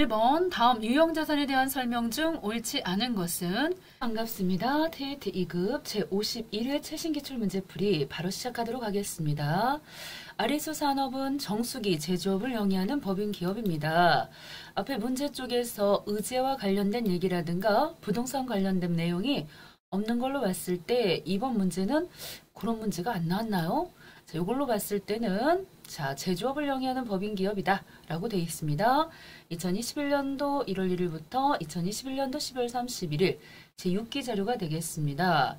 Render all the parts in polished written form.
1번 다음 유형자산에 대한 설명 중 옳지 않은 것은 반갑습니다. TET 2급 제51회 최신기출문제풀이 바로 시작하도록 하겠습니다. 아리수 산업은 정수기, 제조업을 영위하는 법인 기업입니다. 앞에 문제 쪽에서 의제와 관련된 얘기라든가 부동산 관련된 내용이 없는 걸로 봤을 때 이번 문제는 그런 문제가 안 나왔나요? 자, 이걸로 봤을 때는 자, 제조업을 영위하는 법인 기업이다 라고 되어 있습니다. 2021년도 1월 1일부터 2021년도 12월 31일 제6기 자료가 되겠습니다.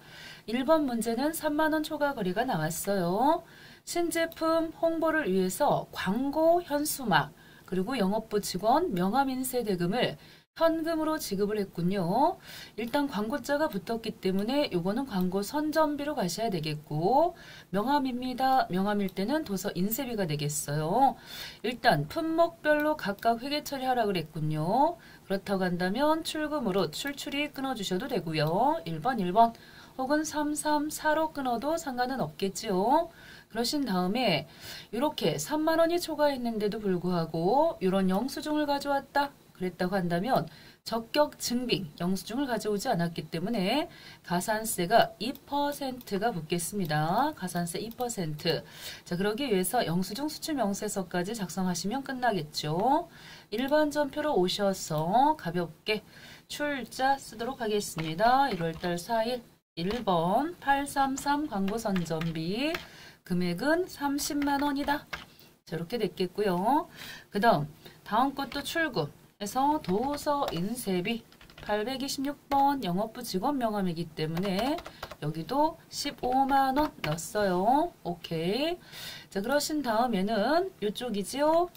1번 문제는 3만원 초과 거래가 나왔어요. 신제품 홍보를 위해서 광고 현수막 그리고 영업부 직원 명함인쇄 대금을 현금으로 지급을 했군요. 일단 광고자가 붙었기 때문에 요거는 광고 선전비로 가셔야 되겠고 명함입니다. 명함일 때는 도서 인쇄비가 되겠어요. 일단 품목별로 각각 회계 처리하라 그랬군요. 그렇다고 한다면 출금으로 출출이 끊어주셔도 되고요. 1번 혹은 334로 끊어도 상관은 없겠지요. 그러신 다음에 이렇게 3만원이 초과했는데도 불구하고 이런 영수증을 가져왔다. 그랬다고 한다면 적격 증빙 영수증을 가져오지 않았기 때문에 가산세가 2%가 붙겠습니다. 가산세 2%. 자, 그러기 위해서 영수증 수출명세서까지 작성하시면 끝나겠죠. 일반전표로 오셔서 가볍게 출자 쓰도록 하겠습니다. 1월달 4일 1번 833 광고선전비 금액은 30만원이다. 자, 이렇게 됐겠고요. 그 다음 것도 출금 해서 도서 인쇄비 826번 영업부 직원 명함이기 때문에 여기도 15만원 넣었어요. 오케이. 자, 그러신 다음에는 이쪽이지요.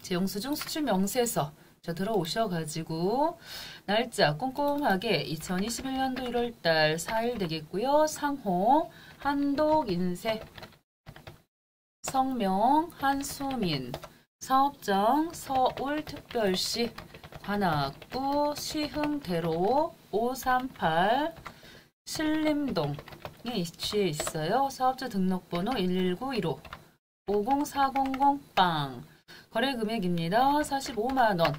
제 영수증 수출 명세서 자, 들어오셔가지고 날짜 꼼꼼하게 2021년도 1월달 4일 되겠고요. 상호 한독 인쇄 성명 한수민 사업장 서울특별시 관악구 시흥대로 538 신림동에 위치해 있어요. 사업자 등록번호 11915 50400빵 거래금액입니다. 45만원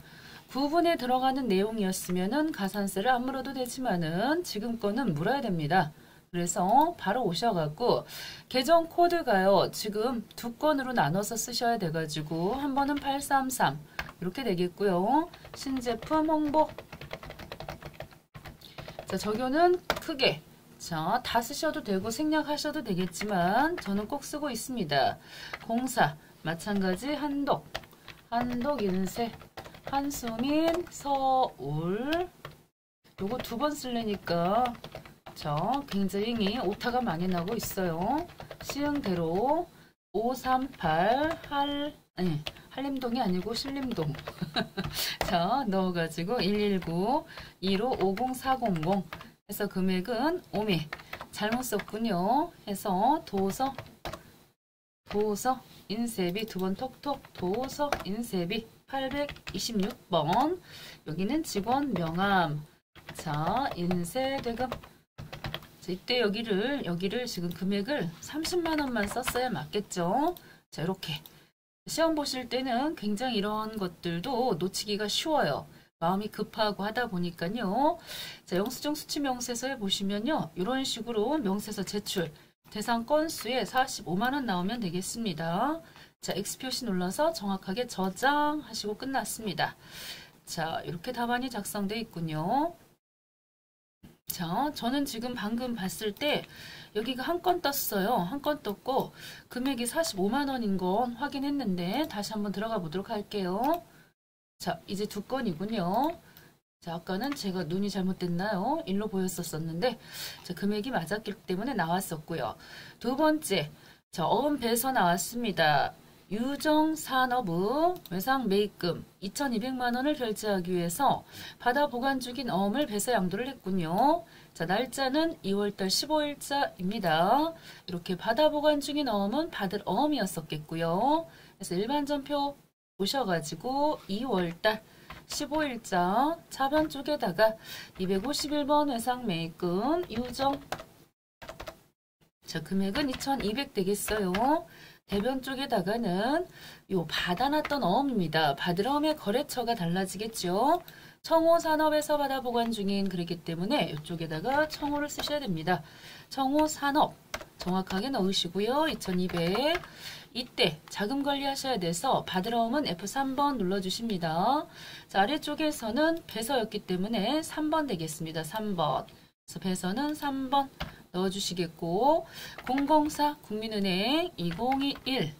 부분에 들어가는 내용이었으면 가산세를 안 물어도 되지만은 지금 거는 물어야 됩니다. 그래서 바로 오셔갖고 계정 코드가요. 지금 두 건으로 나눠서 쓰셔야 돼가지고 한 번은 833 이렇게 되겠고요. 신제품 홍보 자, 적용은 크게 자, 다 쓰셔도 되고 생략하셔도 되겠지만 저는 꼭 쓰고 있습니다. 공사 마찬가지 한독 인쇄 한수민 서울 요거 두 번 쓸래니까 자, 굉장히 오타가 많이 나고 있어요. 시흥대로 538 한림동이 아니고 신림동 자, 넣어가지고 119 15 50400 해서 금액은 오메 잘못 썼군요. 해서 도서 인쇄비 두 번 톡톡 도서 인쇄비 826번 여기는 직원 명함 자, 인쇄대금 이때 여기를 지금 금액을 30만원만 썼어야 맞겠죠. 자, 이렇게 시험 보실 때는 굉장히 이런 것들도 놓치기가 쉬워요. 마음이 급하고 하다 보니까요. 자, 영수증 수치 명세서에 보시면요. 이런 식으로 명세서 제출 대상 건수에 45만원 나오면 되겠습니다. 자, X표시 눌러서 정확하게 저장하시고 끝났습니다. 자, 이렇게 답안이 작성되어 있군요. 자, 저는 지금 방금 봤을 때 여기가 한 건 떴어요. 한 건 떴고 금액이 45만원인 건 확인했는데 다시 한번 들어가 보도록 할게요. 자, 이제 두 건이군요. 자, 아까는 제가 눈이 잘못됐나요? 일로 보였었는데 자, 금액이 맞았기 때문에 나왔었고요. 두 번째, 자, 어음 배서 나왔습니다. 유정산업의 외상 매입금 2200만원을 결제하기 위해서 받아 보관 중인 어음을 배서 양도를 했군요. 자, 날짜는 2월달 15일자입니다. 이렇게 받아 보관 중인 어음은 받을 어음이었었겠고요. 그래서 일반전표 오셔가지고 2월달 15일자 차변 쪽에다가 251번 외상 매입금 유정 자, 금액은 2200 되겠어요. 대변 쪽에다가는 요 받아놨던 어음입니다. 받을 어음의 거래처가 달라지겠죠. 청호산업에서 받아 보관 중인 그렇기 때문에 이쪽에다가 청호를 쓰셔야 됩니다. 청호산업 정확하게 넣으시고요. 2200 이때 자금 관리하셔야 돼서 받을 어음은 F3번 눌러주십니다. 자, 아래쪽에서는 배서였기 때문에 3번 되겠습니다. 3번. 그래서 배서는 3번 넣어주시겠고 004 국민은행 2021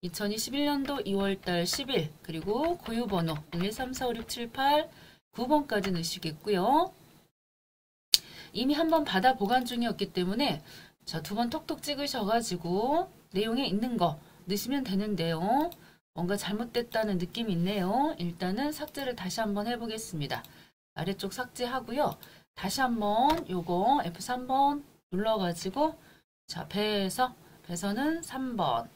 2021년도 2월달 10일 그리고 고유번호 123456789 9번까지 넣으시겠고요. 이미 한번 받아 보관 중이었기 때문에 자, 2번 톡톡 찍으셔가지고 내용에 있는 거 넣으시면 되는데요. 뭔가 잘못됐다는 느낌이 있네요. 일단은 삭제를 다시 한번 해보겠습니다. 아래쪽 삭제하고요. 다시 한번 요거 F3번 눌러가지고 자, 배서는 3번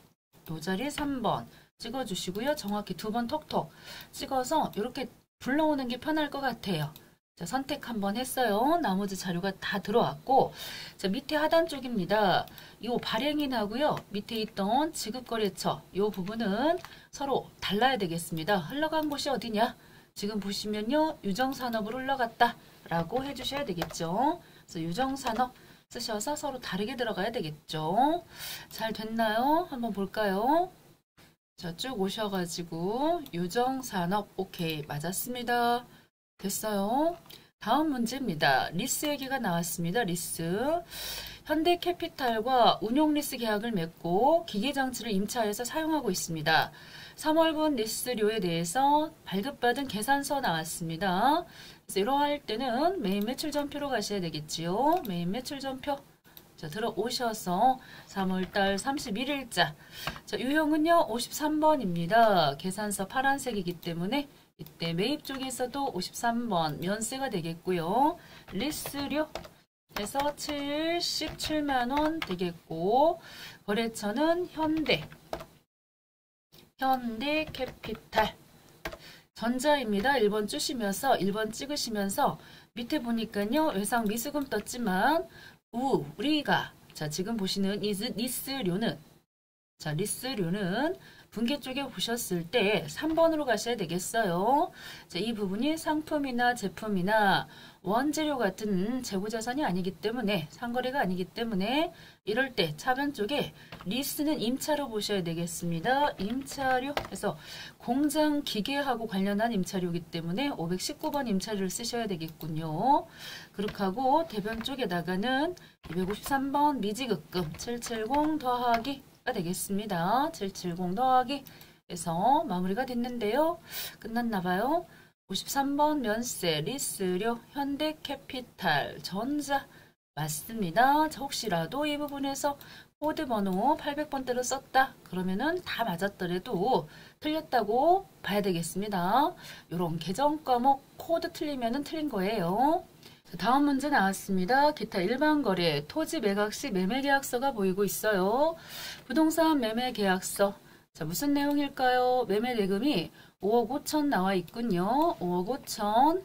도자리 3번 찍어주시고요. 정확히 2번 톡톡 찍어서 이렇게 불러오는 게 편할 것 같아요. 자, 선택 한번 했어요. 나머지 자료가 다 들어왔고 자, 밑에 하단 쪽입니다. 이 발행인하고요. 밑에 있던 지급거래처 이 부분은 서로 달라야 되겠습니다. 흘러간 곳이 어디냐? 지금 보시면요. 유정산업으로 흘러갔다 라고 해주셔야 되겠죠. 그래서 유정산업 쓰셔서 서로 다르게 들어가야 되겠죠. 잘 됐나요? 한번 볼까요? 자, 쭉 오셔가지고 유정산업 오케이 맞았습니다. 됐어요. 다음 문제입니다. 리스 얘기가 나왔습니다. 리스. 현대캐피탈과 운용리스 계약을 맺고 기계장치를 임차해서 사용하고 있습니다. 3월분 리스료에 대해서 발급받은 계산서 나왔습니다. 그래서 이러할 때는 메인 매출전표로 가셔야 되겠지요. 메인 매출전표. 자, 들어오셔서 3월달 31일자. 자, 유형은요, 53번입니다. 계산서 파란색이기 때문에 이때 매입 쪽에서도 53번 면세가 되겠고요. 리스료 해서 77만원 되겠고, 거래처는 현대캐피탈. 전자입니다. 1번 주시면서 1번 찍으시면서 밑에 보니까요. 외상 미수금 떴지만 우리가 자, 지금 보시는 이 리스료는 자, 리스료는 분계 쪽에 보셨을 때 3번으로 가셔야 되겠어요. 자, 이 부분이 상품이나 제품이나 원재료 같은 재고자산이 아니기 때문에 상거래가 아니기 때문에 이럴 때 차변 쪽에 리스는 임차로 보셔야 되겠습니다. 임차료 해서 공장 기계하고 관련한 임차료이기 때문에 519번 임차료를 쓰셔야 되겠군요. 그렇게 하고 대변 쪽에다가는 253번 미지급금 770 더하기 되겠습니다. 770 더하기 해서 마무리가 됐는데요. 끝났나봐요. 53번 면세, 리스료, 현대캐피탈, 전자 맞습니다. 자, 혹시라도 이 부분에서 코드 번호 800번대로 썼다. 그러면은 다 맞았더라도 틀렸다고 봐야 되겠습니다. 이런 계정 과목 코드 틀리면은 틀린 거예요. 다음 문제 나왔습니다. 기타 일반 거래, 토지 매각 시 매매 계약서가 보이고 있어요. 부동산 매매 계약서. 자, 무슨 내용일까요? 매매 대금이 5억 5천 나와 있군요. 5억 5천.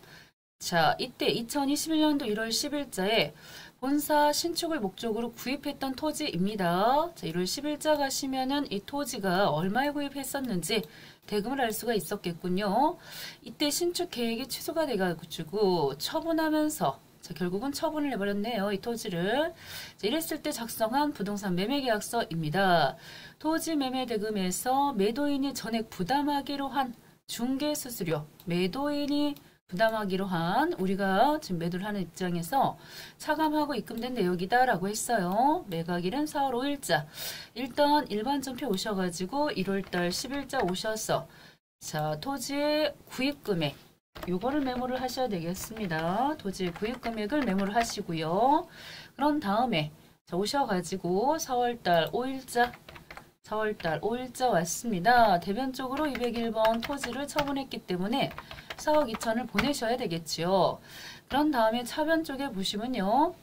자, 이때 2021년도 1월 10일자에 본사 신축을 목적으로 구입했던 토지입니다. 자, 1월 10일자 가시면은 이 토지가 얼마에 구입했었는지 대금을 알 수가 있었겠군요. 이때 신축 계획이 취소가 돼가지고 처분하면서 자, 결국은 처분을 해버렸네요. 이 토지를. 자, 이랬을 때 작성한 부동산 매매계약서입니다. 토지 매매 대금에서 매도인이 전액 부담하기로 한 중개수수료, 매도인이 부담하기로 한 우리가 지금 매도를 하는 입장에서 차감하고 입금된 내역이다라고 했어요. 매각일은 4월 5일자. 일단 일반 전표 오셔가지고 1월달 10일자 오셔서 자, 토지의 구입 금액 요거를 메모를 하셔야 되겠습니다. 토지의 구입 금액을 메모를 하시고요. 그런 다음에 자, 오셔가지고 4월달 5일자 왔습니다. 대변 쪽으로 201번 토지를 처분했기 때문에 4억 2천을 보내셔야 되겠지요. 그런 다음에 차변 쪽에 보시면요.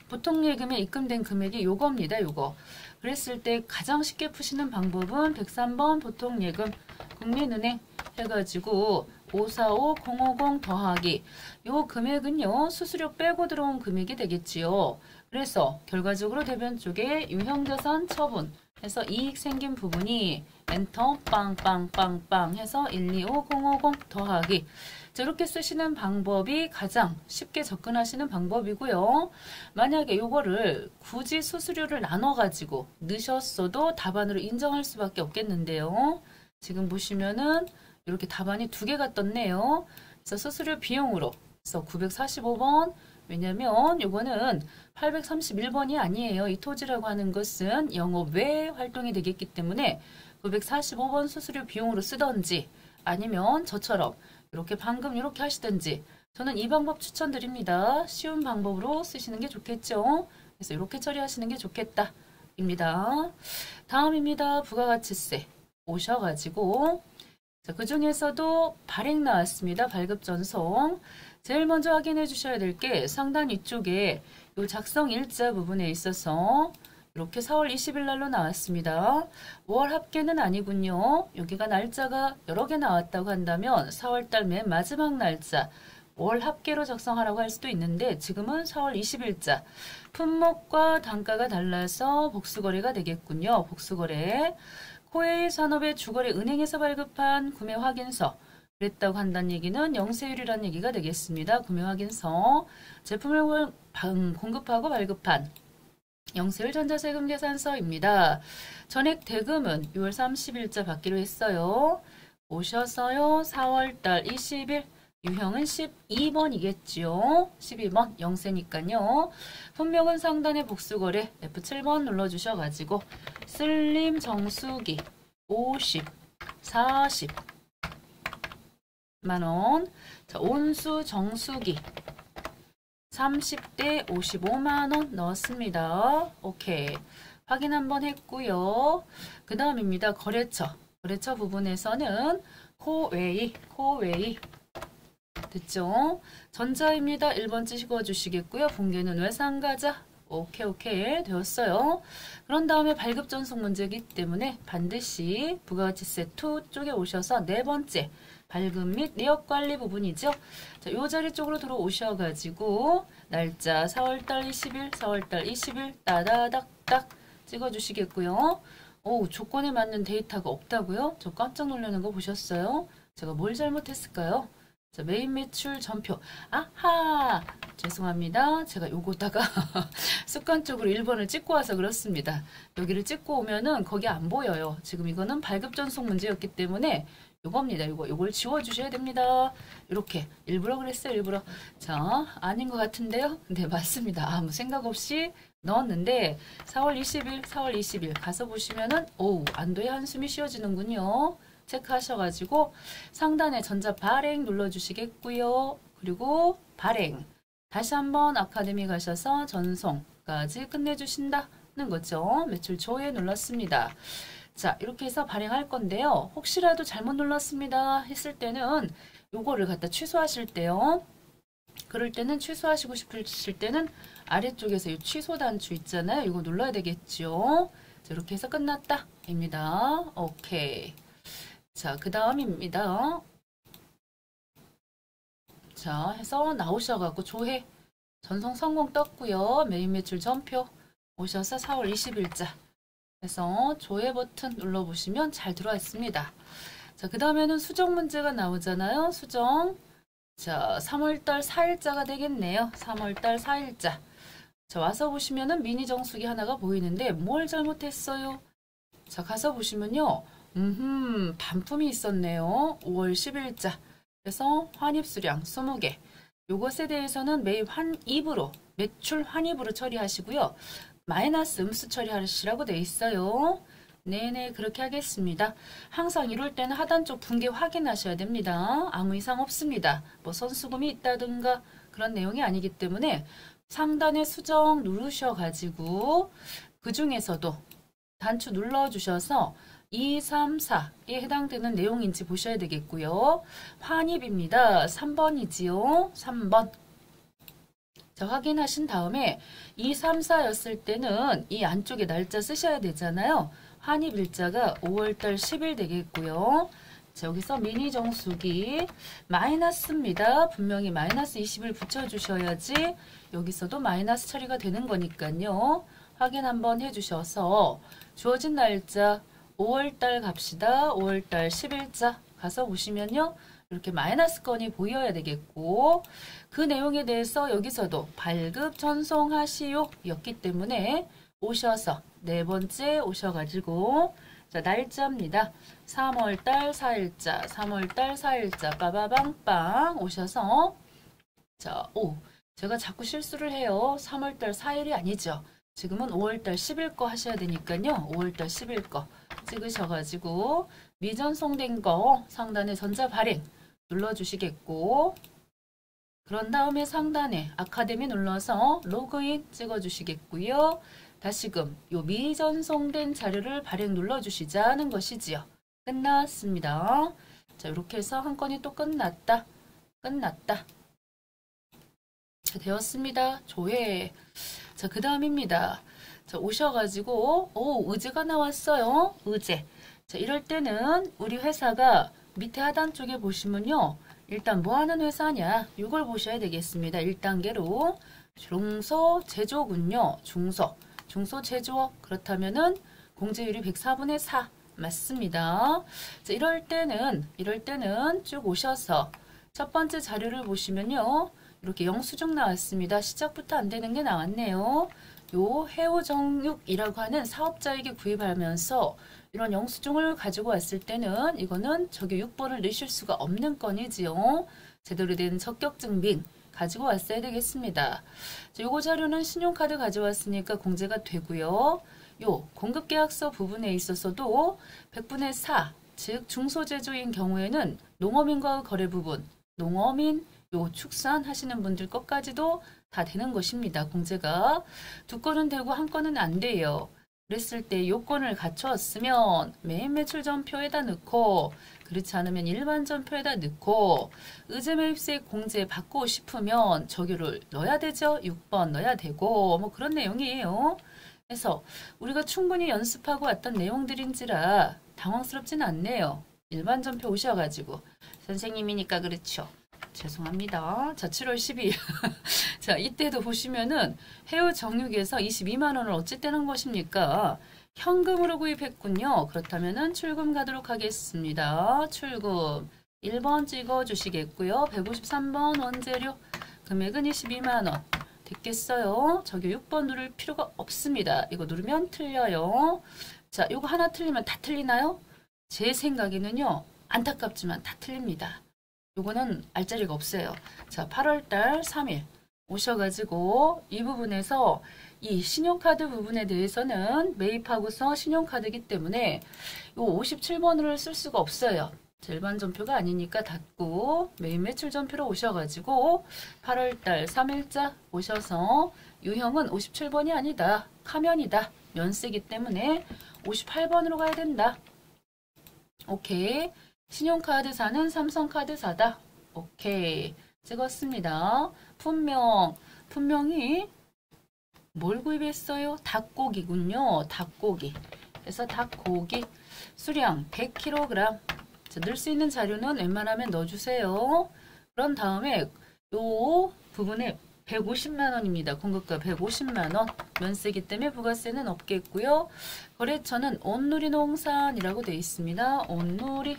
보통예금에 입금된 금액이 요겁니다. 요거. 그랬을 때 가장 쉽게 푸시는 방법은 103번 보통예금 국민은행 해가지고 545050 더하기 요 금액은요 수수료 빼고 들어온 금액이 되겠지요. 그래서 결과적으로 대변 쪽에 유형자산 처분 해서 이익 생긴 부분이 엔터 빵빵빵빵 해서 125050 더하기 이렇게 쓰시는 방법이 가장 쉽게 접근하시는 방법이고요. 만약에 요거를 굳이 수수료를 나눠 가지고 넣으셨어도 답안으로 인정할 수밖에 없겠는데요. 지금 보시면은 이렇게 답안이 두 개가 떴네요. 그래서 수수료 비용으로 그래서 945번 왜냐면 요거는 831번이 아니에요. 이 토지라고 하는 것은 영업 외 활동이 되겠기 때문에 945번 수수료 비용으로 쓰던지 아니면 저처럼 이렇게 방금 이렇게 하시든지 저는 이 방법 추천드립니다. 쉬운 방법으로 쓰시는 게 좋겠죠. 그래서 이렇게 처리하시는 게 좋겠다 입니다. 다음입니다. 부가가치세 오셔가지고 자, 그 중에서도 발행 나왔습니다. 발급 전송. 제일 먼저 확인해 주셔야 될 게 상단 위쪽에 요 작성 일자 부분에 있어서 이렇게 4월 20일 날로 나왔습니다. 월 합계는 아니군요. 여기가 날짜가 여러 개 나왔다고 한다면 4월 달 맨 마지막 날짜 월 합계로 작성하라고 할 수도 있는데 지금은 4월 20일자 품목과 단가가 달라서 복수거래가 되겠군요. 복수거래. 코웨이 산업의 주거래 은행에서 발급한 구매 확인서 그랬다고 한다는 얘기는 영세율이라는 얘기가 되겠습니다. 구매 확인서 제품을 공급하고 발급한 영세율 전자세금 계산서입니다. 전액 대금은 6월 30일자 받기로 했어요. 오셔서요. 4월달 20일 유형은 12번이겠지요. 12번 영세니까요. 분명은 상단의 복수거래 F7번 눌러주셔가지고 슬림 정수기 50, 40 만원 자, 온수 정수기 30대 55만원 넣었습니다. 오케이. 확인 한번 했고요. 그 다음입니다. 거래처. 거래처 부분에서는 코웨이 됐죠? 전자입니다. 1번 찍어 주시겠고요. 본계는 외상가자. 오케이 되었어요. 그런 다음에 발급 전송 문제이기 때문에 반드시 부가가치세 2 쪽에 오셔서 네 번째 발급 및 내역 관리 부분이죠. 자, 요 자리 쪽으로 들어오셔가지고 날짜 4월달 20일, 4월달 20일 따다닥닥 찍어주시겠고요. 오, 조건에 맞는 데이터가 없다고요? 저 깜짝 놀라는 거 보셨어요? 제가 뭘 잘못했을까요? 자, 메인 매출 전표. 아하! 죄송합니다. 제가 요거다가 습관적으로 1번을 찍고 와서 그렇습니다. 여기를 찍고 오면은 거기 안 보여요. 지금 이거는 발급 전송 문제였기 때문에 요겁니다. 요걸 지워주셔야 됩니다. 이렇게 일부러 그랬어요. 일부러. 자, 아닌 것 같은데요. 네, 맞습니다. 아무 생각 없이 넣었는데 4월 20일 가서 보시면은 오우, 안도의 한숨이 쉬어지는군요. 체크하셔가지고 상단에 전자 발행 눌러주시겠고요. 그리고 발행 다시 한번 아카데미 가셔서 전송까지 끝내주신다는 거죠. 매출 조회 눌렀습니다. 자, 이렇게 해서 발행할 건데요. 혹시라도 잘못 눌렀습니다 했을 때는 요거를 갖다 취소하실 때요. 그럴 때는 취소하시고 싶으실 때는 아래쪽에서 이 취소 단추 있잖아요. 이거 눌러야 되겠죠. 자, 이렇게 해서 끝났다 입니다. 오케이. 자, 그 다음입니다. 자, 해서 나오셔갖고 조회 전송 성공 떴고요. 메인 매출 전표 오셔서 4월 20일자 해서 조회 버튼 눌러보시면 잘 들어와 있습니다. 자, 그 다음에는 수정 문제가 나오잖아요. 수정. 자, 3월달 4일자가 되겠네요. 3월달 4일자. 자, 와서 보시면은 미니 정수기 하나가 보이는데 뭘 잘못했어요? 자, 가서 보시면요. 반품이 있었네요. 5월 10일자. 그래서 환입수량 20개. 요것에 대해서는 매입 환입으로, 매출 환입으로 처리하시고요. 마이너스 음수 처리하시라고 돼 있어요. 네네, 그렇게 하겠습니다. 항상 이럴 때는 하단 쪽 분계 확인하셔야 됩니다. 아무 이상 없습니다. 뭐 선수금이 있다든가 그런 내용이 아니기 때문에 상단에 수정 누르셔가지고 그 중에서도 단추 눌러주셔서 2, 3, 4에 해당되는 내용인지 보셔야 되겠고요. 환입입니다. 3번이지요. 3번. 자, 확인하신 다음에 2, 3, 4였을 때는 이 안쪽에 날짜 쓰셔야 되잖아요. 환입일자가 5월달 10일 되겠고요. 자, 여기서 미니 정수기 마이너스입니다. 분명히 마이너스 20을 붙여주셔야지 여기서도 마이너스 처리가 되는 거니까요. 확인 한번 해주셔서 주어진 날짜 5월달 갑시다. 5월달 10일자 가서 보시면요. 이렇게 마이너스 건이 보여야 되겠고 그 내용에 대해서 여기서도 발급 전송하시오 였기 때문에 오셔서 네 번째 오셔가지고 자 날짜입니다. 3월달 4일자 3월달 4일자 빠바방빵 오셔서 자 제가 자꾸 실수를 해요. 3월달 4일이 아니죠. 지금은 5월달 10일 거 하셔야 되니까요. 5월달 10일 거 찍으셔가지고 미전송된 거 상단에 전자 발행 눌러주시겠고 그런 다음에 상단에 아카데미 눌러서 로그인 찍어주시겠고요. 다시금 요 미전송된 자료를 발행 눌러주시자는 것이지요. 끝났습니다. 자 이렇게 해서 한 건이 또 끝났다. 자, 되었습니다. 조회. 자, 그 다음입니다. 자, 오셔가지고, 의제가 나왔어요. 의제. 자, 이럴 때는 우리 회사가 밑에 하단 쪽에 보시면요. 일단 뭐 하는 회사냐? 이걸 보셔야 되겠습니다. 1단계로. 중소 제조군요. 중소 제조업. 그렇다면은 공제율이 104분의 4. 맞습니다. 자, 이럴 때는 쭉 오셔서 첫 번째 자료를 보시면요. 이렇게 영수증 나왔습니다. 시작부터 안 되는 게 나왔네요. 요 해오정육이라고 하는 사업자에게 구입하면서 이런 영수증을 가지고 왔을 때는 이거는 저기 6번을 넣으실 수가 없는 건이지요. 제대로 된 적격증빙 가지고 왔어야 되겠습니다. 자, 요거 자료는 신용카드 가져왔으니까 공제가 되고요. 요 공급계약서 부분에 있어서도 100분의 4, 즉 중소제조인 경우에는 농어민과 거래 부분, 농어민 요 축산하시는 분들 것까지도 다 되는 것입니다. 공제가 두 건은 되고 한 건은 안 돼요. 그랬을 때 요건을 갖추었으면 메인 매출 전표에다 넣고 그렇지 않으면 일반 전표에다 넣고 의제 매입세액 공제 받고 싶으면 저기를 넣어야 되죠. 6번 넣어야 되고 뭐 그런 내용이에요. 그래서 우리가 충분히 연습하고 왔던 내용들인지라 당황스럽진 않네요. 일반 전표 오셔가지고 선생님이니까 그렇죠. 죄송합니다. 자, 7월 12일. 자, 이때도 보시면은 해우 정육에서 22만 원을 어찌 떼는 것입니까? 현금으로 구입했군요. 그렇다면은 출금 가도록 하겠습니다. 출금 1번 찍어 주시겠고요. 153번 원재료 금액은 22만 원. 됐겠어요? 저기 6번 누를 필요가 없습니다. 이거 누르면 틀려요. 자, 이거 하나 틀리면 다 틀리나요? 제 생각에는요. 안타깝지만 다 틀립니다. 요거는 알짜리가 없어요. 자, 8월달 3일 오셔가지고 이 부분에서 이 신용카드 부분에 대해서는 매입하고서 신용카드이기 때문에 요 57번을 쓸 수가 없어요. 일반 전표가 아니니까 닫고 메인 매출 전표로 오셔가지고 8월달 3일자 오셔서 유형은 57번이 아니다. 카면이다. 면세기 때문에 58번으로 가야 된다. 오케이. 신용카드사는 삼성카드사다. 오케이. 찍었습니다. 분명히 뭘 구입했어요? 닭고기군요. 닭고기. 그래서 닭고기 수량 100kg. 넣을 수 있는 자료는 웬만하면 넣어주세요. 그런 다음에 요 부분에 150만 원입니다. 공급가 150만 원. 면세기 때문에 부가세는 없겠고요. 거래처는 온누리 농산이라고 되어 있습니다. 온누리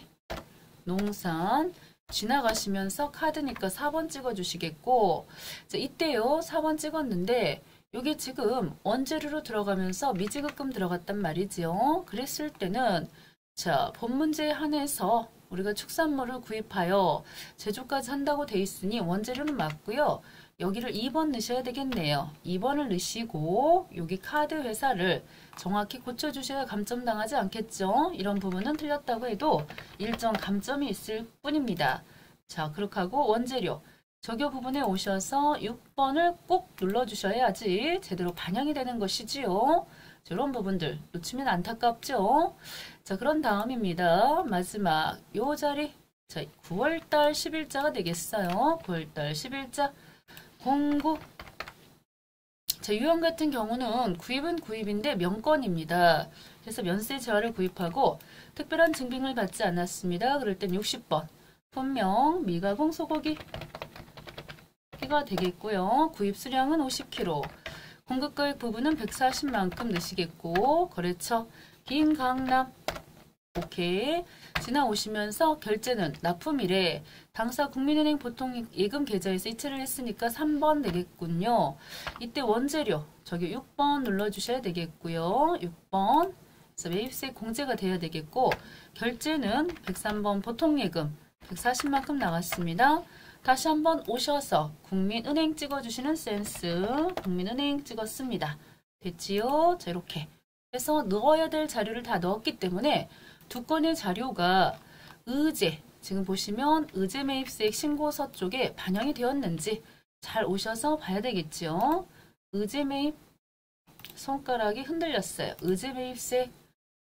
농산 지나가시면서 카드니까 4번 찍어주시겠고 자, 이때요 4번 찍었는데 이게 지금 원재료로 들어가면서 미지급금 들어갔단 말이지요. 그랬을 때는 자 본 문제에 한해서 우리가 축산물을 구입하여 제조까지 한다고 돼 있으니 원재료는 맞고요. 여기를 2번 넣으셔야 되겠네요. 2번을 넣으시고 여기 카드 회사를 정확히 고쳐주셔야 감점당하지 않겠죠. 이런 부분은 틀렸다고 해도 일정 감점이 있을 뿐입니다. 자, 그렇게 하고 원재료 적요 부분에 오셔서 6번을 꼭 눌러주셔야지 제대로 반영이 되는 것이지요. 자, 이런 부분들 놓치면 안타깝죠. 자, 그런 다음입니다. 마지막 요 자리 자 9월달 10일자가 되겠어요. 9월달 10일자 공구 자, 유형 같은 경우는 구입은 구입인데 명건입니다. 그래서 면세 재화를 구입하고 특별한 증빙을 받지 않았습니다. 그럴 땐 60번. 분명 미가공 소고기가 되겠고요. 구입 수량은 50kg. 공급가액 부분은 140만큼 넣으시겠고, 거래처 김강남. 오케이. 지나오시면서 결제는 납품일에 당사 국민은행 보통예금 계좌에서 이체를 했으니까 3번 되겠군요. 이때 원재료 저기 6번 눌러주셔야 되겠고요. 6번. 그래서 매입세 공제가 돼야 되겠고, 결제는 103번 보통예금 140만큼 나갔습니다. 다시 한번 오셔서 국민은행 찍어주시는 센스. 국민은행 찍었습니다. 됐지요? 자, 이렇게 해서 넣어야 될 자료를 다 넣었기 때문에 두 건의 자료가 의제, 지금 보시면 의제 매입세액 신고서 쪽에 반영이 되었는지 잘 오셔서 봐야 되겠죠. 의제 매입, 손가락이 흔들렸어요. 의제 매입세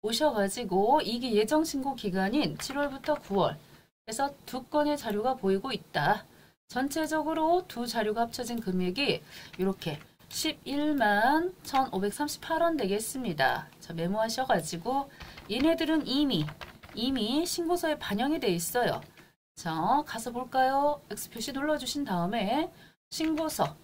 오셔가지고 이게 예정 신고 기간인 7월부터 9월. 그래서 두 건의 자료가 보이고 있다. 전체적으로 두 자료가 합쳐진 금액이 이렇게 11만 1,538원 되겠습니다. 자, 메모하셔가지고 얘네들은 이미 신고서에 반영이 돼 있어요. 자, 가서 볼까요? X 표시 눌러주신 다음에 신고서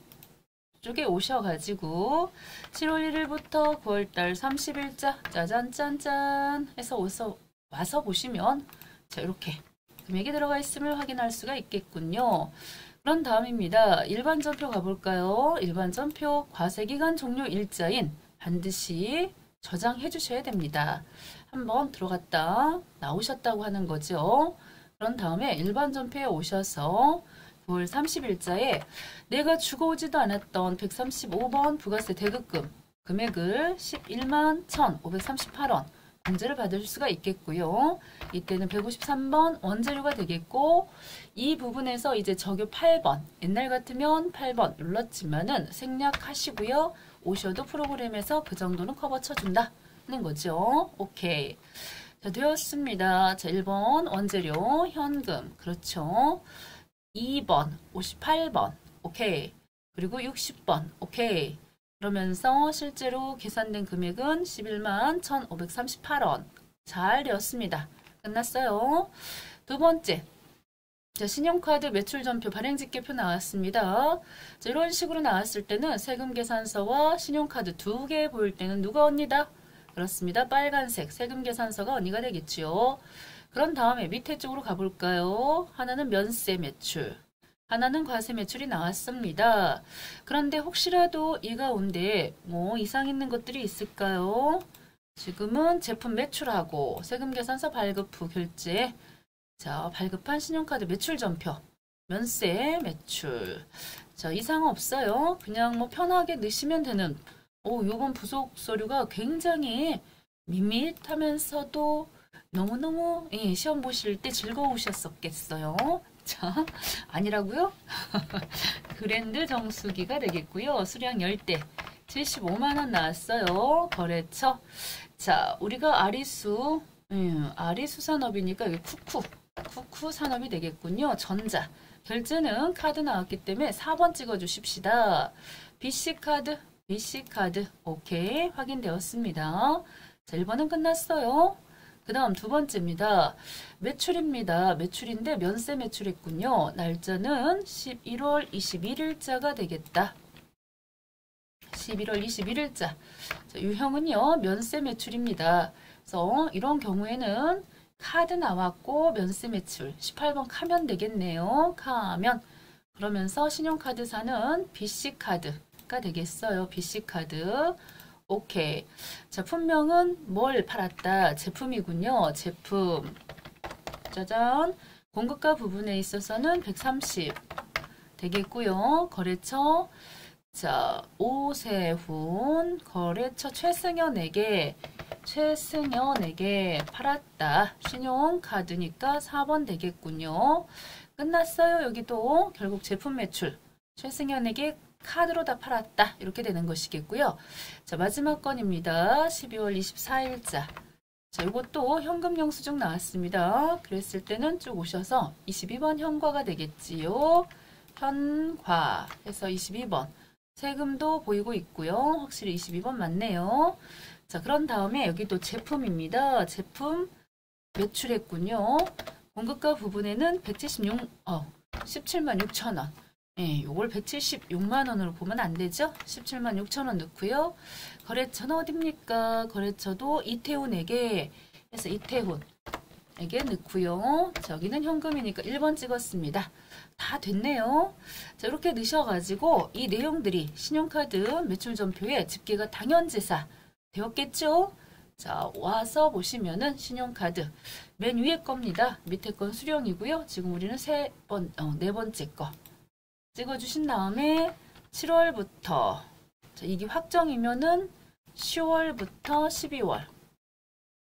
쪽에 오셔가지고 7월 1일부터 9월달 30일자 짜잔짠짠 해서 와서 보시면 자, 이렇게 금액이 들어가 있음을 확인할 수가 있겠군요. 그런 다음입니다. 일반 전표 가볼까요? 일반 전표 과세기간 종료 일자인 반드시 저장해 주셔야 됩니다. 한번 들어갔다 나오셨다고 하는 거죠. 그런 다음에 일반 전표에 오셔서 9월 30일자에 내가 주고 오지도 않았던 135번 부가세 대급금 금액을 11만 1,538원 공제를 받을 수가 있겠고요. 이때는 153번 원재료가 되겠고, 이 부분에서 이제 적요 8번, 옛날 같으면 8번 눌렀지만은 생략하시고요. 오셔도 프로그램에서 그 정도는 커버 쳐준다는 거죠. 오케이. 자, 되었습니다. 자, 1번 원재료 현금. 그렇죠. 2번 58번. 오케이. 그리고 60번. 오케이. 그러면서 실제로 계산된 금액은 11만 1,538원. 잘 되었습니다. 끝났어요. 두 번째. 자, 신용카드 매출전표 발행집계표 나왔습니다. 자, 이런 식으로 나왔을 때는 세금계산서와 신용카드 두 개 보일 때는 누가 언니다? 그렇습니다. 빨간색 세금계산서가 언니가 되겠지요. 그런 다음에 밑에 쪽으로 가볼까요? 하나는 면세 매출. 하나는 과세 매출이 나왔습니다. 그런데 혹시라도 이 가운데 뭐 이상 있는 것들이 있을까요? 지금은 제품 매출하고 세금계산서 발급 후 결제. 자, 발급한 신용카드 매출 전표. 면세 매출. 자, 이상 없어요. 그냥 뭐 편하게 넣으시면 되는. 요번 부속 서류가 굉장히 밋밋하면서도 너무너무 시험 보실 때 즐거우셨었겠어요. 자, 아니라고요? 그랜드 정수기가 되겠고요. 수량 10대 75만원 나왔어요. 거래처. 자, 우리가 아리수 산업이니까 이게 쿠쿠 산업이 되겠군요. 전자. 결제는 카드 나왔기 때문에 4번 찍어주십시다. BC카드. 오케이. 확인되었습니다. 자, 1번은 끝났어요. 그 다음 두 번째입니다. 매출입니다. 매출인데 면세 매출했군요. 날짜는 11월 21일자가 되겠다. 11월 21일자. 자, 유형은요. 면세 매출입니다. 그래서 이런 경우에는 카드 나왔고 면세 매출 18번 카면 되겠네요. 카면. 그러면서 신용카드사는 BC카드가 되겠어요. BC카드. 오케이. 자, 품명은 뭘 팔았다? 제품이군요. 제품. 짜잔. 공급가 부분에 있어서는 130 되겠고요. 거래처. 자, 오세훈. 거래처 최승현에게 팔았다. 신용카드니까 4번 되겠군요. 끝났어요. 여기도 결국 제품 매출. 최승현에게 카드로 다 팔았다. 이렇게 되는 것이겠고요. 자, 마지막 건입니다. 12월 24일자. 자, 이것도 현금 영수증 나왔습니다. 그랬을 때는 쭉 오셔서 22번 현과가 되겠지요. 현과 해서 22번. 세금도 보이고 있고요. 확실히 22번 맞네요. 자, 그런 다음에 여기 또 제품입니다. 제품 매출했군요. 공급가 부분에는 17만 6천 원. 예, 요걸 176만 원으로 보면 안 되죠? 17만 6천 원 넣고요. 거래처는 어딥니까? 거래처도 이태훈에게 해서 이태훈에게 넣고요. 저기는 현금이니까 1번 찍었습니다. 다 됐네요. 자, 이렇게 넣으셔가지고 이 내용들이 신용카드 매출전표에 집계가 당연지사 되었겠죠? 자, 와서 보시면은 신용카드 맨 위에 겁니다. 밑에 건 수령이고요. 지금 우리는 네 번째 거 찍어주신 다음에 7월부터 자, 이게 확정이면은 10월부터 12월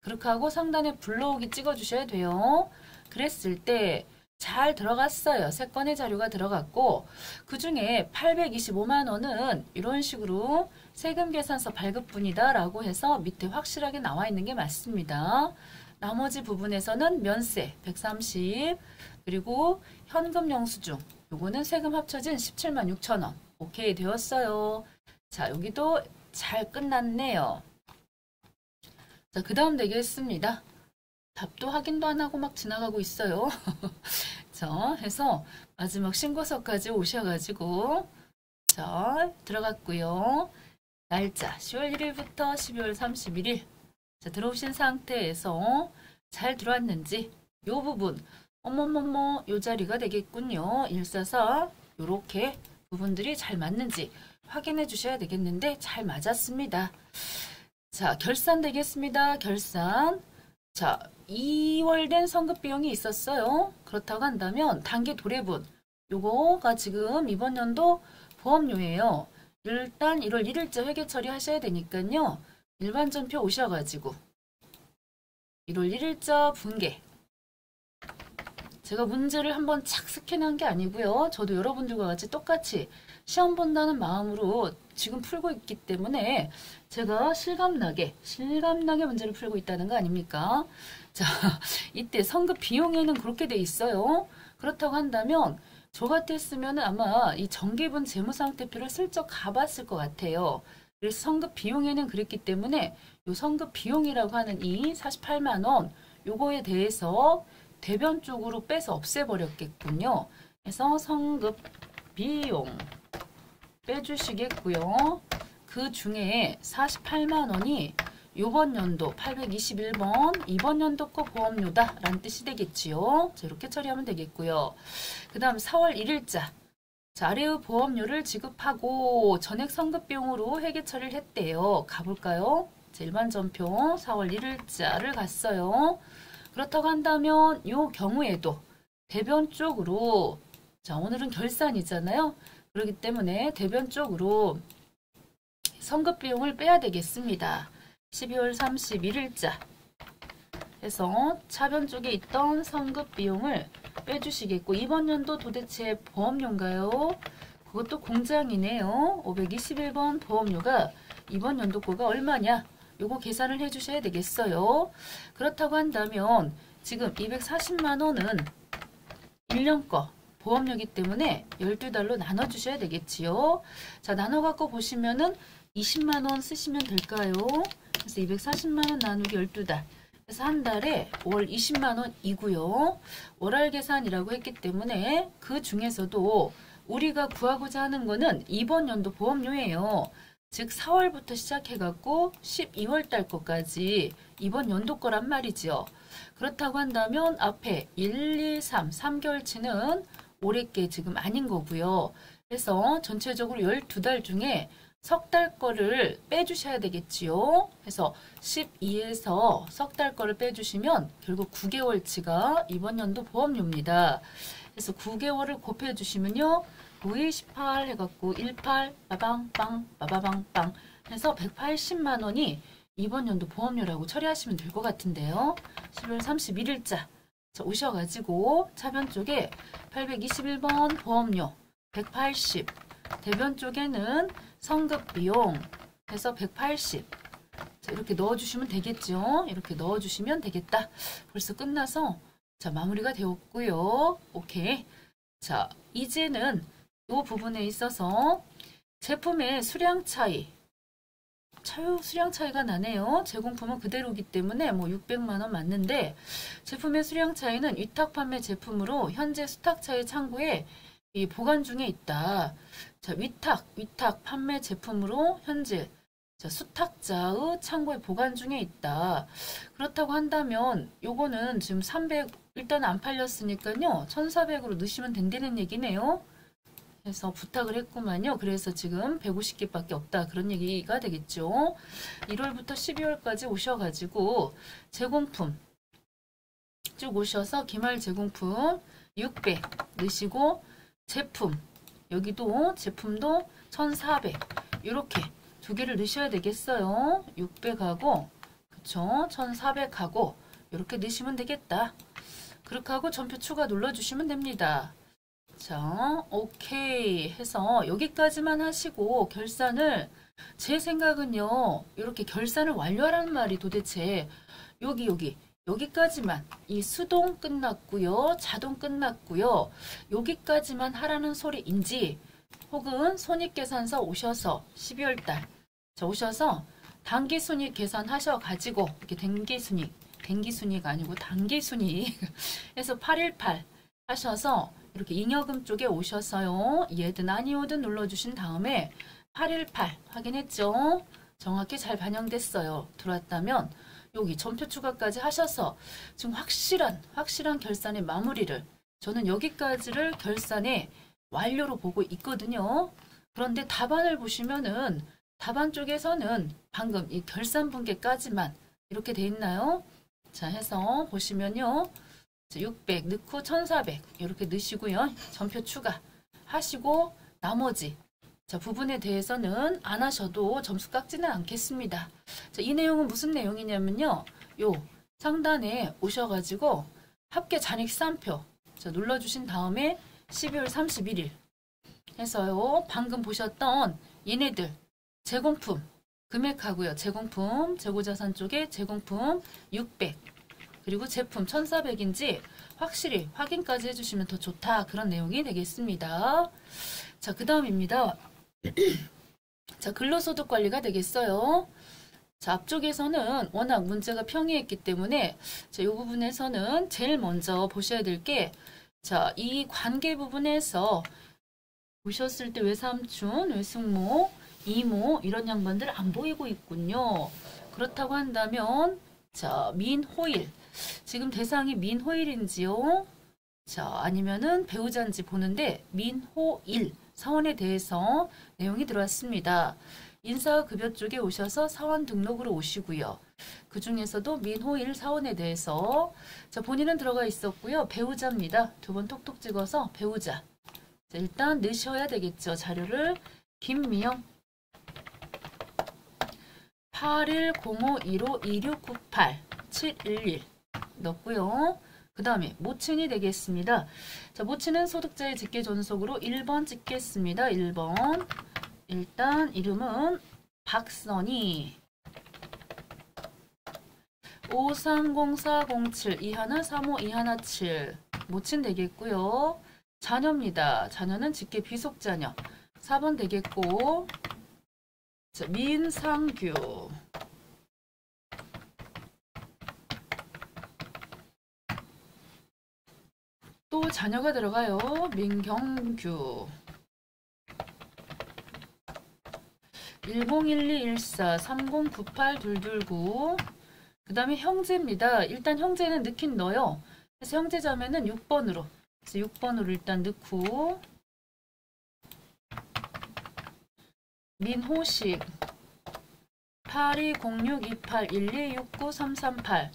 그렇게 하고 상단에 불러오기 찍어주셔야 돼요. 그랬을 때 잘 들어갔어요. 3건의 자료가 들어갔고 그 중에 825만 원은 이런 식으로 세금계산서 발급분이다 라고 해서 밑에 확실하게 나와 있는 게 맞습니다. 나머지 부분에서는 면세 130 그리고 현금 영수증 요거는 세금 합쳐진 17만 6천 원 오케이 되었어요. 자, 여기도 잘 끝났네요. 자, 그 다음 되겠습니다. 답도 확인도 안 하고 막 지나가고 있어요. 자, 해서 마지막 신고서까지 오셔가지고 자, 들어갔고요. 날짜 10월 1일부터 12월 31일 자, 들어오신 상태에서 잘 들어왔는지 요 부분 어머머머 요 자리가 되겠군요. 144 요렇게 부분들이 잘 맞는지 확인해 주셔야 되겠는데 잘 맞았습니다. 자, 결산 되겠습니다. 결산. 자, 2월 된 성급 비용이 있었어요. 그렇다고 한다면 단기 도래분 요거가 지금 이번 연도 보험료예요. 일단 1월 1일자 회계 처리하셔야 되니까요. 일반 전표 오셔가지고 1월 1일자 분계 제가 문제를 한번 착 스캔한 게 아니고요. 저도 여러분들과 같이 똑같이 시험 본다는 마음으로 지금 풀고 있기 때문에 제가 실감나게 문제를 풀고 있다는 거 아닙니까? 자, 이때 성급 비용에는 그렇게 돼 있어요. 그렇다고 한다면 저 같았으면 아마 이 정기분 재무상태표를 슬쩍 가봤을 것 같아요. 그래서 성급 비용에는 그랬기 때문에 요 성급 비용이라고 하는 이 48만 원 요거에 대해서 대변 쪽으로 빼서 없애버렸겠군요. 그래서 성급 비용 빼주시겠고요. 그 중에 48만 원이 요번 연도 821번 이번 연도 거 보험료다 라는 뜻이 되겠지요. 자, 이렇게 처리하면 되겠고요. 그 다음 4월 1일자 자, 아래의 보험료를 지급하고 전액 성급비용으로 회계 처리를 했대요. 가볼까요? 자, 일반 전표 4월 1일자를 갔어요. 그렇다고 한다면 이 경우에도 대변 쪽으로 자, 오늘은 결산이잖아요. 그렇기 때문에 대변 쪽으로 성급비용을 빼야 되겠습니다. 12월 31일자 해서 차변 쪽에 있던 성급비용을 빼주시겠고 이번 연도 도대체 보험료인가요? 그것도 공장이네요. 521번 보험료가 이번 연도 거가 얼마냐? 요거 계산을 해주셔야 되겠어요. 그렇다고 한다면 지금 240만 원은 1년 거 보험료이기 때문에 12달로 나눠주셔야 되겠지요. 자, 나눠갖고 보시면은 20만 원 쓰시면 될까요? 그래서 240만 원 나누기 12달. 그래서 한 달에 월 20만 원이고요. 월할 계산이라고 했기 때문에 그 중에서도 우리가 구하고자 하는 거는 이번 연도 보험료예요. 즉 4월부터 시작해갖고 12월 달 거까지 이번 연도 거란 말이죠. 그렇다고 한다면 앞에 1, 2, 3, 3개월치는 올해 게 지금 아닌 거고요. 그래서 전체적으로 12달 중에 석 달 거를 빼주셔야 되겠지요. 그래서 12에서 석 달 거를 빼주시면 결국 9개월치가 이번 연도 보험료입니다. 그래서 9개월을 곱해주시면요. 9, 18 해갖고 18 빠방빵 빠바방빵 해서 180만 원이 이번 연도 보험료라고 처리하시면 될 것 같은데요. 12월 31일자 오셔가지고 차변 쪽에 821번 보험료 180 대변 쪽에는 성급비용 해서 180 자, 이렇게 넣어주시면 되겠죠. 이렇게 넣어주시면 되겠다. 벌써 끝나서 자 마무리가 되었고요. 오케이. 자 이제는 이 부분에 있어서 제품의 수량 차이, 수량 차이가 나네요. 제공품은 그대로기 때문에 뭐 600만 원 맞는데 제품의 수량 차이는 위탁 판매 제품으로 현재 수탁차의 창고에 이 보관 중에 있다. 자, 위탁 판매 제품으로 현재 수탁자의 창고에 보관 중에 있다. 그렇다고 한다면 요거는 지금 300 일단 안 팔렸으니까요. 1400으로 넣으시면 된다는 얘기네요. 해서 부탁을 했구만요. 그래서 지금 150개밖에 없다. 그런 얘기가 되겠죠. 1월부터 12월까지 오셔가지고 제공품 쭉 오셔서 기말 제공품 600 넣으시고 제품 여기도 제품도 1400 이렇게 두 개를 넣으셔야 되겠어요. 600하고 그쵸 1400하고 이렇게 넣으시면 되겠다. 그렇게 하고 전표 추가 눌러주시면 됩니다. 자, 오케이 해서 여기까지만 하시고 결산을 제 생각은요. 이렇게 결산을 완료하라는 말이 도대체 여기까지만 이 수동 끝났고요. 자동 끝났고요. 여기까지만 하라는 소리인지 혹은 손익계산서 오셔서 12월달 오셔서 단기순익 계산하셔 가지고 이렇게 den기순익 아니고 단기순익 해서 818 하셔서 이렇게 잉여금 쪽에 오셔서요. 얘든 아니오든 눌러주신 다음에 818 확인했죠? 정확히 잘 반영됐어요. 들어왔다면 여기 전표 추가까지 하셔서 지금 확실한 결산의 마무리를 저는 여기까지를 결산의 완료로 보고 있거든요. 그런데 답안을 보시면은 답안 쪽에서는 방금 이 결산 분계까지만 이렇게 돼 있나요? 자 해서 보시면요. 600 넣고 1400 이렇게 넣으시고요. 전표 추가 하시고 나머지 부분에 대해서는 안 하셔도 점수 깎지는 않겠습니다. 자, 이 내용은 무슨 내용이냐면요. 요 상단에 오셔가지고 합계 잔액3표 눌러주신 다음에 12월 31일 해서요. 방금 보셨던 얘네들 제공품 금액하고요. 제공품 재고자산 쪽에 제공품 600 그리고 제품 1400인지 확실히 확인까지 해주시면 더 좋다. 그런 내용이 되겠습니다. 자, 그 다음입니다. 자, 근로소득 관리가 되겠어요. 자, 앞쪽에서는 워낙 문제가 평이했기 때문에 자, 이 부분에서는 제일 먼저 보셔야 될 게 자, 이 관계 부분에서 보셨을 때 외삼촌, 외숙모, 이모 이런 양반들 안 보이고 있군요. 그렇다고 한다면 자, 민호일 지금 대상이 민호일인지요? 자, 아니면은 배우자인지 보는데 민호일 사원에 대해서 내용이 들어왔습니다. 인사급여 쪽에 오셔서 사원 등록으로 오시고요. 그 중에서도 민호일 사원에 대해서 자, 본인은 들어가 있었고요. 배우자입니다. 두 번 톡톡 찍어서 배우자. 자, 일단 넣으셔야 되겠죠. 자료를 김미영 8105152698 711 넣고요. 그 다음에 모친이 되겠습니다. 자, 모친은 소득자의 직계존속으로 1번 찍겠습니다. 1번. 일단 이름은 박선희 530407 21 35 21 7 모친 되겠고요. 자녀입니다. 자녀는 직계 비속자녀 4번 되겠고 자, 민상규 또 자녀가 들어가요. 민경규 101214 3098229 그 다음에 형제입니다. 일단 형제는 넣긴 넣어요. 그래서 형제자매는 6번으로 그래서 6번으로 일단 넣고 민호식 82062812693338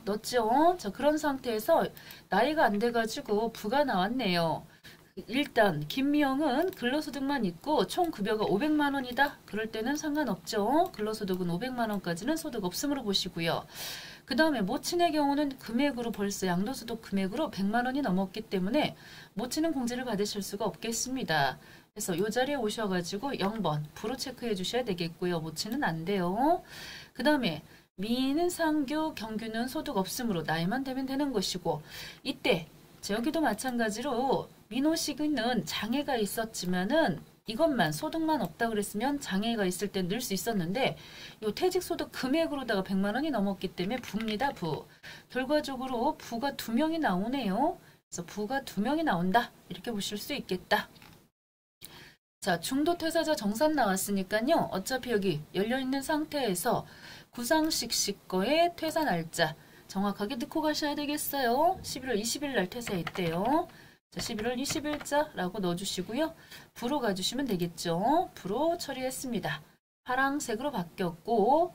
넣었죠. 자, 그런 상태에서 나이가 안 돼가지고 부가 나왔네요. 일단 김미영은 근로소득만 있고 총 급여가 500만 원이다. 그럴 때는 상관없죠. 근로소득은 500만 원까지는 소득 없음으로 보시고요. 그 다음에 모친의 경우는 금액으로 벌써 양도소득 금액으로 100만 원이 넘었기 때문에 모친은 공제를 받으실 수가 없겠습니다. 그래서 이 자리에 오셔가지고 0번 부로 체크해 주셔야 되겠고요. 모친은 안 돼요. 그 다음에 미는 상규, 경규는 소득 없음으로 나이만 되면 되는 것이고 이때 여기도 마찬가지로 민호식은 장애가 있었지만은 이것만 소득만 없다 그랬으면 장애가 있을 때 늘 수 있었는데 이 퇴직소득 금액으로다가 100만 원이 넘었기 때문에 부입니다. 부. 결과적으로 부가 2명이 나오네요. 그래서 부가 2명이 나온다. 이렇게 보실 수 있겠다. 자, 중도 퇴사자 정산 나왔으니까요. 어차피 여기 열려있는 상태에서 구상식 씨 거의 퇴사 날짜 정확하게 넣고 가셔야 되겠어요. 11월 20일 날 퇴사했대요. 자, 11월 20일자라고 넣어주시고요. 부로 가주시면 되겠죠. 부로 처리했습니다. 파랑색으로 바뀌었고,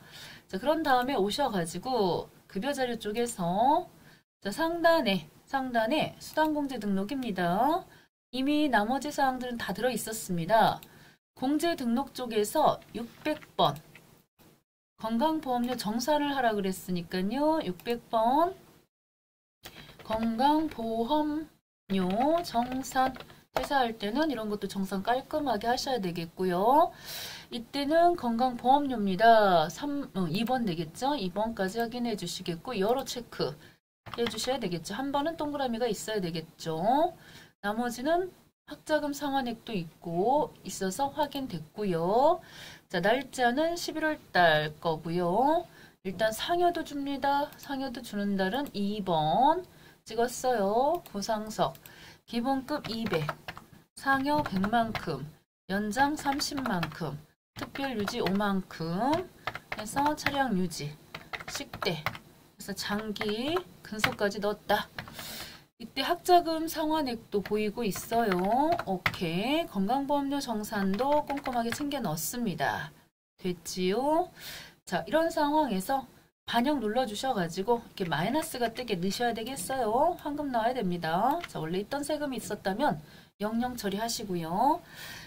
자, 그런 다음에 오셔가지고 급여자료 쪽에서 자, 상단에 수당공제 등록입니다. 이미 나머지 사항들은 다 들어 있었습니다. 공제 등록 쪽에서 600번 건강보험료 정산을 하라 그랬으니까요. 600번 건강보험료 정산 회사할 때는 이런 것도 정산 깔끔하게 하셔야 되겠고요. 이때는 건강보험료입니다. 2번 되겠죠? 2번까지 확인해 주시겠고 여러 체크 해 주셔야 되겠죠. 한 번은 동그라미가 있어야 되겠죠. 나머지는 학자금 상환액도 있고 있어서 확인됐고요. 자, 날짜는 11월 달 거고요. 일단 상여도 줍니다. 상여도 주는 달은 2번 찍었어요. 구상석 기본급 200 상여 100만큼 연장 30만큼 특별 유지 5만큼 해서 차량 유지 식대 그래서 장기 근소까지 넣었다. 이때 학자금 상환액도 보이고 있어요. 오케이. 건강보험료 정산도 꼼꼼하게 챙겨 넣었습니다. 됐지요? 자, 이런 상황에서 반영 눌러주셔가지고 이렇게 마이너스가 뜨게 넣으셔야 되겠어요. 환급 나와야 됩니다. 자, 원래 있던 세금이 있었다면 영영 처리하시고요.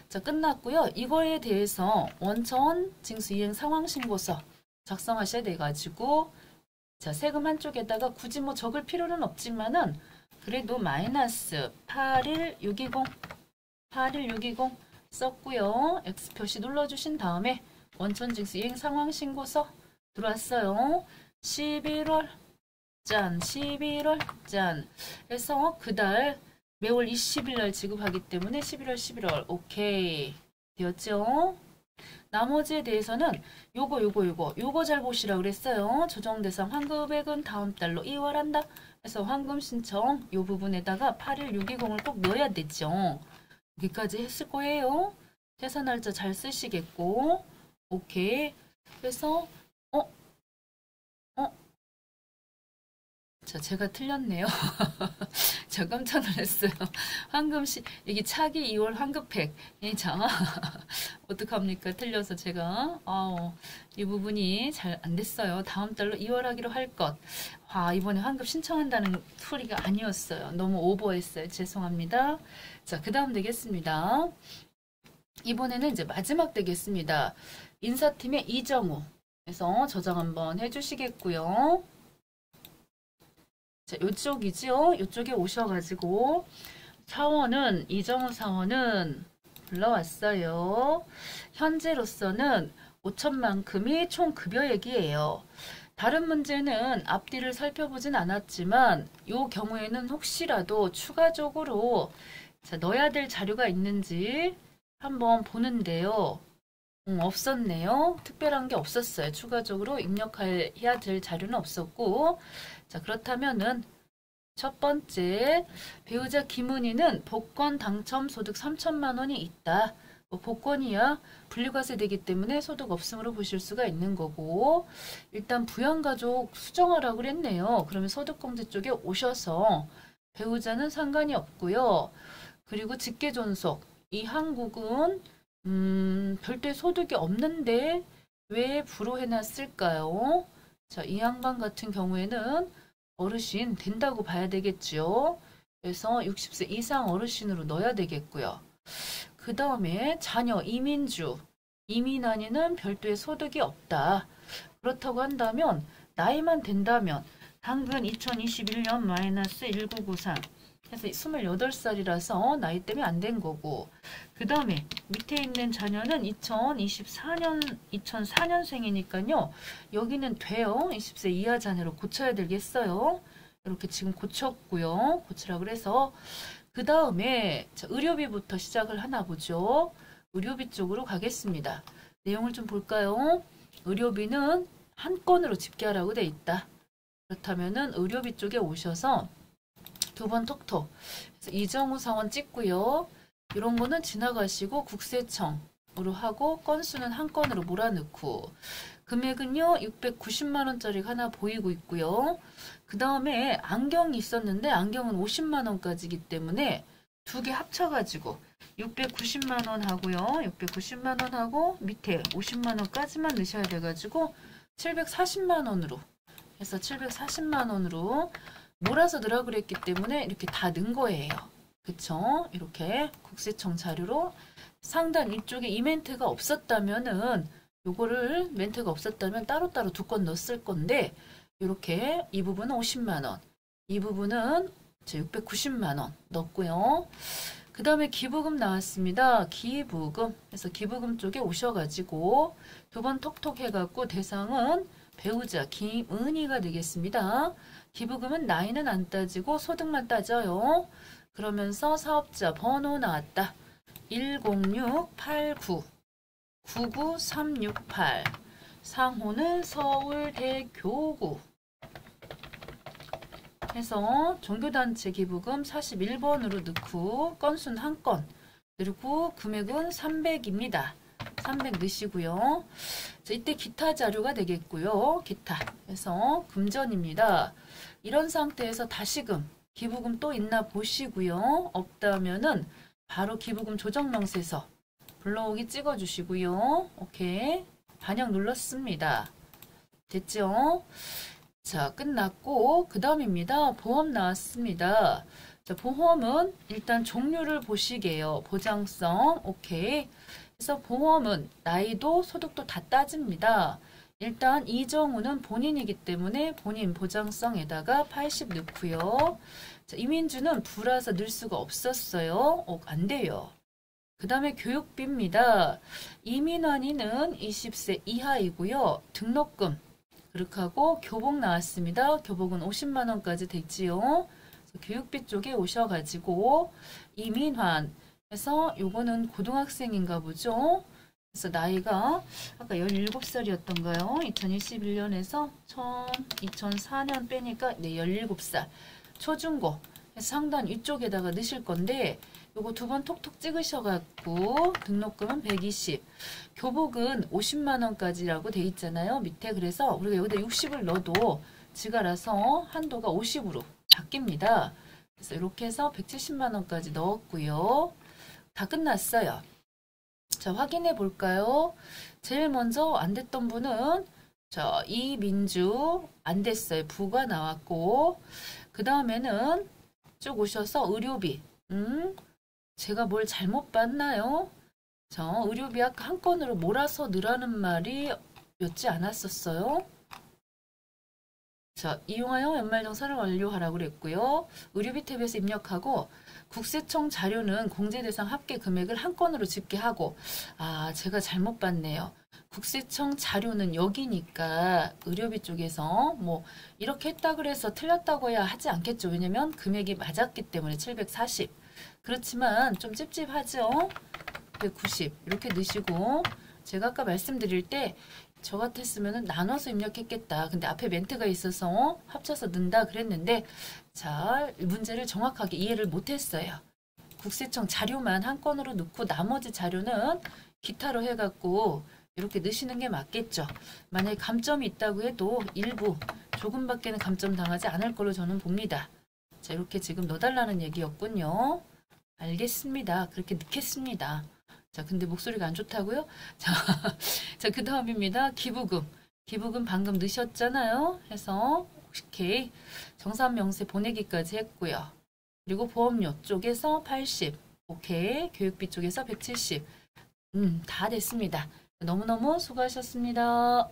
자, 끝났고요. 이거에 대해서 원천 징수이행 상황신고서 작성하셔야 돼가지고 자, 세금 한쪽에다가 굳이 뭐 적을 필요는 없지만은 그래도 마이너스 81620 썼고요. X 표시 눌러주신 다음에 원천징수 이행 상황 신고서 들어왔어요. 11월 짠 해서 그달 매월 20일 날 지급하기 때문에 11월 오케이 되었죠. 나머지에 대해서는 요거 잘 보시라 그랬어요. 조정 대상 환급액은 다음 달로 이월한다. 그래서 환급 신청 요 부분에다가 81620을 꼭 넣어야 되죠. 여기까지 했을 거예요. 퇴사 날짜 잘 쓰시겠고 오케이. 그래서 자, 제가 틀렸네요. 제가 깜짝 놀랐어요. 황금시 여기 차기 2월 환급팩. 자, 어떡합니까? 틀려서 제가 이 부분이 잘 안 됐어요. 다음 달로 2월 하기로 할 것. 이번에 환급 신청한다는 소리가 아니었어요. 너무 오버했어요. 죄송합니다. 자, 그 다음 되겠습니다. 이번에는 이제 마지막 되겠습니다. 인사팀의 이정우. 그래서 저장 한번 해주시겠고요. 자, 요쪽이죠? 요쪽에 오셔가지고 사원은 이정우 사원은 불러왔어요. 현재로서는 5천만큼이 총 급여액이에요. 다른 문제는 앞뒤를 살펴보진 않았지만 이 경우에는 혹시라도 추가적으로 자, 넣어야 될 자료가 있는지 한번 보는데요. 없었네요. 특별한 게 없었어요. 추가적으로 입력해야 될 자료는 없었고 자, 그렇다면은 첫 번째 배우자 김은희는 복권 당첨 소득 3천만 원이 있다. 복권이야 분리과세 되기 때문에 소득 없음으로 보실 수가 있는 거고 일단 부양가족 수정하라고 그랬네요. 그러면 소득공제 쪽에 오셔서 배우자는 상관이 없고요. 그리고 직계존속 이 한국은 별도의 소득이 없는데 왜 불호해놨을까요? 자, 이 양반 같은 경우에는 어르신 된다고 봐야 되겠죠. 그래서 60세 이상 어르신으로 넣어야 되겠고요. 그 다음에 자녀 이민주, 이민아니는 별도의 소득이 없다. 그렇다고 한다면 나이만 된다면 당근 2021년 마이너스 1993 해서 28살이라서 나이 때문에 안 된 거고 그 다음에 밑에 있는 자녀는 2004년생이니까요. 여기는 돼요. 20세 이하 자녀로 고쳐야 되겠어요. 이렇게 지금 고쳤고요. 고치라고 그래서 그 다음에 의료비부터 시작을 하나 보죠. 의료비 쪽으로 가겠습니다. 내용을 좀 볼까요? 의료비는 한 건으로 집계하라고 돼 있다. 그렇다면은 의료비 쪽에 오셔서 두 번 톡톡. 그래서 이정우 사원 찍고요. 이런 거는 지나가시고 국세청으로 하고 건수는 한 건으로 몰아넣고 금액은요 690만 원짜리가 하나 보이고 있고요. 그 다음에 안경이 있었는데 안경은 50만 원까지이기 때문에 두 개 합쳐가지고 690만 원 하고요. 690만 원 하고 밑에 50만 원까지만 넣으셔야 돼가지고 740만 원으로 해서 740만 원으로 몰아서 넣으라 그랬기 때문에 이렇게 다 넣은 거예요. 그쵸? 이렇게 국세청 자료로 상단 이쪽에 이 멘트가 없었다면은 요거를 멘트가 없었다면 따로따로 두 건 넣었을 건데 이렇게 이 부분은 50만 원, 이 부분은 690만 원 넣었고요. 그 다음에 기부금 나왔습니다. 기부금. 그래서 기부금 쪽에 오셔가지고 두 번 톡톡 해갖고 대상은 배우자 김은희가 되겠습니다. 기부금은 나이는 안 따지고 소득만 따져요. 그러면서 사업자 번호 나왔다. 106-89-99368 상호는 서울대교구 해서 종교단체 기부금 41번으로 넣고 건수는 한 건 그리고 금액은 300입니다. 300 넣으시고요. 자, 이때 기타 자료가 되겠고요. 기타 해서 금전입니다. 이런 상태에서 다시금 기부금 또 있나 보시고요. 없다면은 바로 기부금 조정 명세서 불러오기 찍어주시고요. 오케이. 반영 눌렀습니다. 됐죠? 자, 끝났고 그 다음입니다. 보험 나왔습니다. 자, 보험은 일단 종류를 보시게요. 보장성 오케이. 그래서 보험은 나이도 소득도 다 따집니다. 일단 이정우는 본인이기 때문에 본인 보장성에다가 80 넣고요. 자, 이민주는 부라서 넣을 수가 없었어요. 안 돼요. 그 다음에 교육비입니다. 이민환이는 20세 이하이고요. 등록금 그렇게 하고 교복 나왔습니다. 교복은 50만 원까지 됐지요. 교육비 쪽에 오셔가지고 이민환 해서 요거는 고등학생인가 보죠. 그래서 나이가 아까 17살이었던가요? 2021년에서 2004년 빼니까 네 17살 초중고 상단 위쪽에다가 넣으실 건데 요거 두 번 톡톡 찍으셔갖고 등록금은 120 교복은 50만 원까지라고 돼 있잖아요. 밑에 그래서 우리가 여기다 60을 넣어도 지가 알아서 한도가 50으로 바뀝니다. 그래서 이렇게 해서 170만 원까지 넣었고요. 다 끝났어요. 자, 확인해 볼까요? 제일 먼저 안 됐던 분은 이민주 안 됐어요. 부가 나왔고 그 다음에는 쭉 오셔서 의료비 제가 뭘 잘못 봤나요? 의료비 아까 한 건으로 몰아서 넣으라는 말이 였지 않았었어요? 자, 이용하여 연말정산을 완료하라고 그랬고요. 의료비 탭에서 입력하고 국세청 자료는 공제대상 합계 금액을 한 건으로 집계하고 제가 잘못 봤네요. 국세청 자료는 여기니까 의료비 쪽에서 뭐 이렇게 했다 그래서 틀렸다고 해야 하지 않겠죠. 왜냐면 금액이 맞았기 때문에 740 그렇지만 좀 찝찝하죠. 190 이렇게 넣으시고 제가 아까 말씀드릴 때 저 같았으면 나눠서 입력했겠다. 근데 앞에 멘트가 있어서 합쳐서 넣는다 그랬는데 자, 문제를 정확하게 이해를 못했어요. 국세청 자료만 한 건으로 넣고 나머지 자료는 기타로 해갖고 이렇게 넣으시는 게 맞겠죠. 만약에 감점이 있다고 해도 일부 조금밖에는 감점 당하지 않을 걸로 저는 봅니다. 자, 이렇게 지금 넣어달라는 얘기였군요. 알겠습니다. 그렇게 넣겠습니다. 자, 근데 목소리가 안 좋다고요? 자, 그 다음입니다. 기부금. 기부금 방금 넣으셨잖아요. 해서 오케이. 정산명세 보내기까지 했고요. 그리고 보험료 쪽에서 80. 오케이. 교육비 쪽에서 170. 다 됐습니다. 너무너무 수고하셨습니다.